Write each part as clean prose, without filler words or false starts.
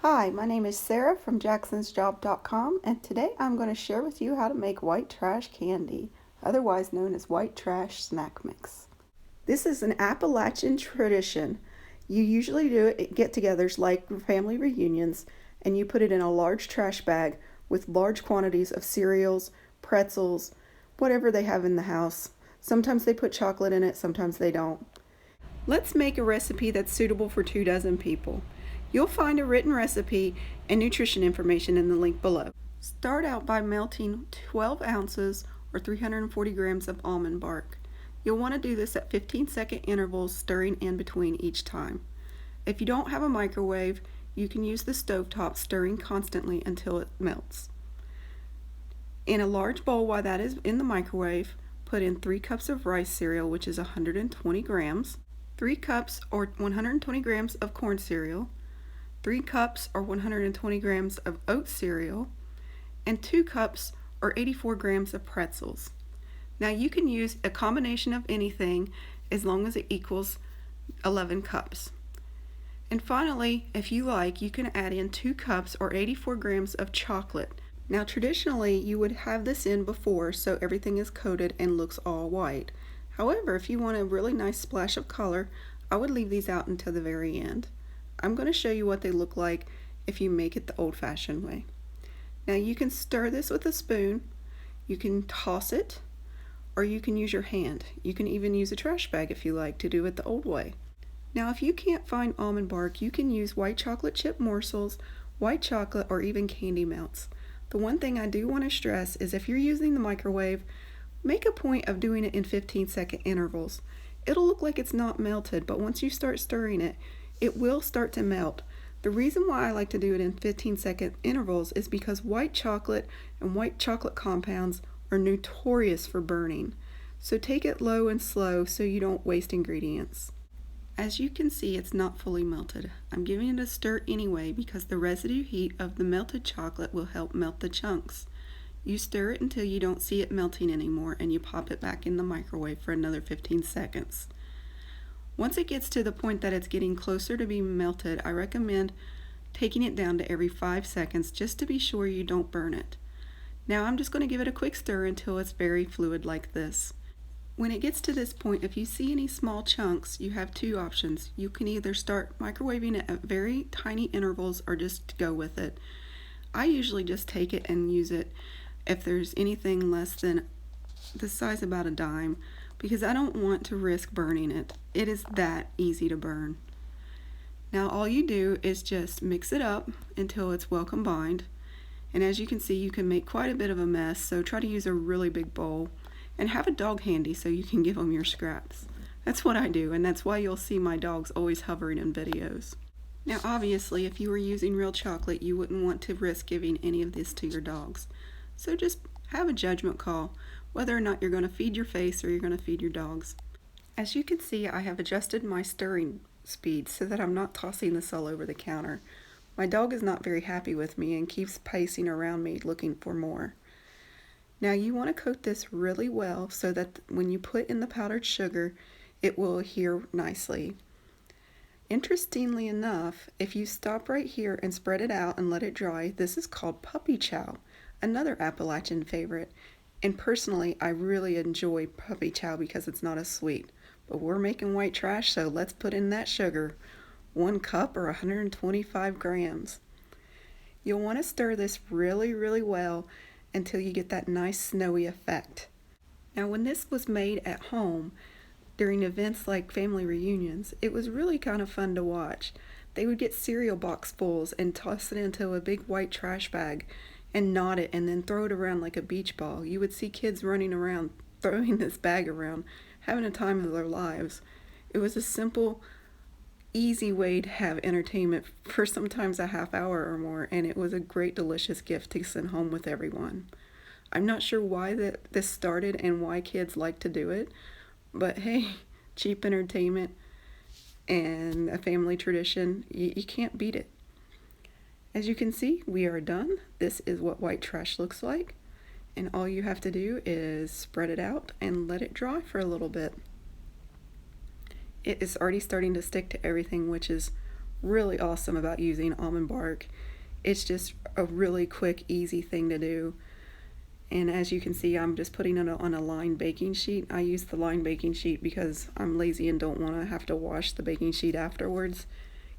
Hi, my name is Sarah from jacksonsjob.com, and today I'm going to share with you how to make white trash candy, otherwise known as white trash snack mix. This is an Appalachian tradition. You usually do it at get-togethers like family reunions, and you put it in a large trash bag with large quantities of cereals, pretzels, whatever they have in the house. Sometimes they put chocolate in it, sometimes they don't. Let's make a recipe that's suitable for 24 people. You'll find a written recipe and nutrition information in the link below. Start out by melting 12 ounces or 340 grams of almond bark. You'll want to do this at 15-second intervals, stirring in between each time. If you don't have a microwave, you can use the stovetop, stirring constantly until it melts. In a large bowl while that is in the microwave, put in 3 cups of rice cereal, which is 120 grams, 3 cups or 120 grams of corn cereal, 3 cups or 120 grams of oat cereal, and 2 cups or 84 grams of pretzels. Now you can use a combination of anything as long as it equals 11 cups. And finally, if you like, you can add in 2 cups or 84 grams of chocolate. Now traditionally you would have this in before so everything is coated and looks all white. However, if you want a really nice splash of color, I would leave these out until the very end. I'm going to show you what they look like if you make it the old-fashioned way. Now you can stir this with a spoon, you can toss it, or you can use your hand. You can even use a trash bag if you like to do it the old way. Now if you can't find almond bark, you can use white chocolate chip morsels, white chocolate, or even candy melts. The one thing I do want to stress is if you're using the microwave, make a point of doing it in 15-second intervals. It'll look like it's not melted, but once you start stirring it, it will start to melt. The reason why I like to do it in 15-second intervals is because white chocolate and white chocolate compounds are notorious for burning. So take it low and slow so you don't waste ingredients. As you can see, it's not fully melted. I'm giving it a stir anyway because the residue heat of the melted chocolate will help melt the chunks. You stir it until you don't see it melting anymore and you pop it back in the microwave for another 15 seconds. Once it gets to the point that it's getting closer to being melted, I recommend taking it down to every 5 seconds just to be sure you don't burn it. Now I'm just going to give it a quick stir until it's very fluid like this. When it gets to this point, if you see any small chunks, you have 2 options. You can either start microwaving it at very tiny intervals or just go with it. I usually just take it and use it if there's anything less than the size about a dime, because I don't want to risk burning it. It is that easy to burn. Now all you do is just mix it up until it's well combined, and as you can see, you can make quite a bit of a mess, so try to use a really big bowl and have a dog handy so you can give them your scraps. That's what I do, and that's why you'll see my dogs always hovering in videos. Now obviously, if you were using real chocolate, you wouldn't want to risk giving any of this to your dogs. So just have a judgment call whether or not you're going to feed your face or you're going to feed your dogs. As you can see, I have adjusted my stirring speed so that I'm not tossing this all over the counter. My dog is not very happy with me and keeps pacing around me looking for more. Now you want to coat this really well so that when you put in the powdered sugar, it will adhere nicely. Interestingly enough, if you stop right here and spread it out and let it dry, this is called puppy chow, another Appalachian favorite. And personally, I really enjoy puppy chow because it's not as sweet. But we're making white trash, so let's put in that sugar. 1 cup or 125 grams. You'll want to stir this really, really well until you get that nice snowy effect. Now when this was made at home, during events like family reunions, it was really kind of fun to watch. They would get cereal box fulls and toss it into a big white trash bag and knot it and then throw it around like a beach ball. You would see kids running around throwing this bag around, having a time of their lives. It was a simple, easy way to have entertainment for sometimes a half hour or more, and it was a great, delicious gift to send home with everyone. I'm not sure why this started and why kids like to do it, but hey, cheap entertainment and a family tradition, you can't beat it. As you can see, we are done. This is what white trash looks like. And all you have to do is spread it out and let it dry for a little bit. It is already starting to stick to everything, which is really awesome about using almond bark. It's just a really quick, easy thing to do. And as you can see, I'm just putting it on a lined baking sheet. I use the lined baking sheet because I'm lazy and don't want to have to wash the baking sheet afterwards.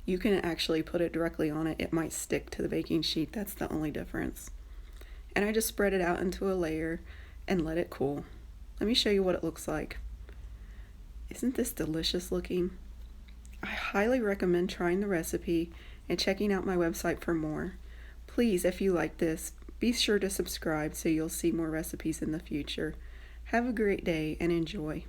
You can actually put it directly on it. It might stick to the baking sheet. That's the only difference. And I just spread it out into a layer and let it cool. Let me show you what it looks like. Isn't this delicious looking? I highly recommend trying the recipe and checking out my website for more. Please, if you like this, be sure to subscribe so you'll see more recipes in the future. Have a great day and enjoy.